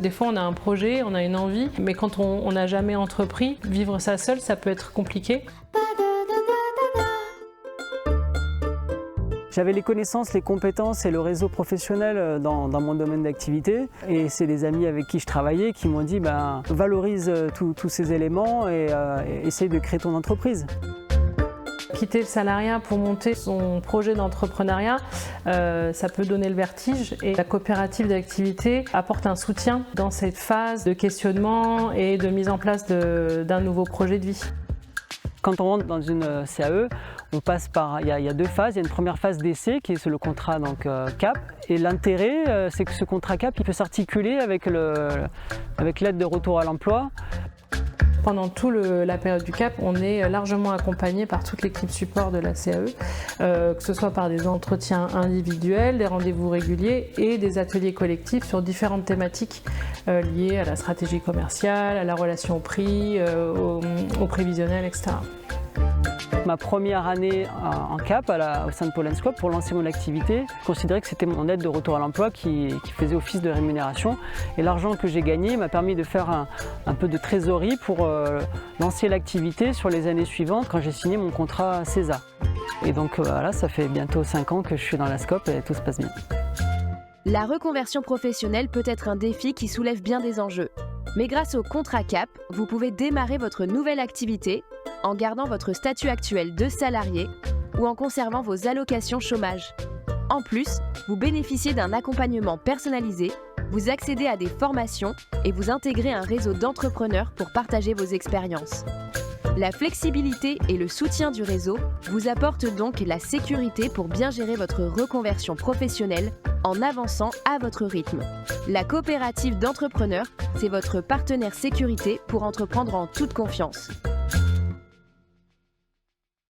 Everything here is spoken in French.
Des fois, on a un projet, on a une envie, mais quand on n'a jamais entrepris, vivre ça seul, ça peut être compliqué. J'avais les connaissances, les compétences et le réseau professionnel dans mon domaine d'activité. Et c'est des amis avec qui je travaillais qui m'ont dit valorise tous ces éléments et essaye de créer ton entreprise. Quitter le salariat pour monter son projet d'entrepreneuriat, ça peut donner le vertige et la coopérative d'activité apporte un soutien dans cette phase de questionnement et de mise en place d'un nouveau projet de vie. Quand on rentre dans une CAE, on passe par, il y a deux phases. Il y a une première phase d'essai qui est le contrat CAP. Et l'intérêt, c'est que ce contrat CAP, il peut s'articuler avec l'aide de retour à l'emploi. Pendant toute la période du CAP, on est largement accompagné par toute l'équipe support de la CAE, que ce soit par des entretiens individuels, des rendez-vous réguliers et des ateliers collectifs sur différentes thématiques liées à la stratégie commerciale, à la relation au prix, au prévisionnel, etc. Ma première année en CAP au sein de Polenscope pour lancer mon activité, je considérais que c'était mon aide de retour à l'emploi qui faisait office de rémunération. Et l'argent que j'ai gagné m'a permis de faire un peu de trésorerie pour lancer l'activité sur les années suivantes quand j'ai signé mon contrat CESA. Et donc voilà, ça fait bientôt 5 ans que je suis dans la Scope et tout se passe bien. La reconversion professionnelle peut être un défi qui soulève bien des enjeux. Mais grâce au contrat CAP, vous pouvez démarrer votre nouvelle activité en gardant votre statut actuel de salarié ou en conservant vos allocations chômage. En plus, vous bénéficiez d'un accompagnement personnalisé, vous accédez à des formations et vous intégrez un réseau d'entrepreneurs pour partager vos expériences. La flexibilité et le soutien du réseau vous apportent donc la sécurité pour bien gérer votre reconversion professionnelle en avançant à votre rythme. La coopérative d'entrepreneurs, c'est votre partenaire sécurité pour entreprendre en toute confiance.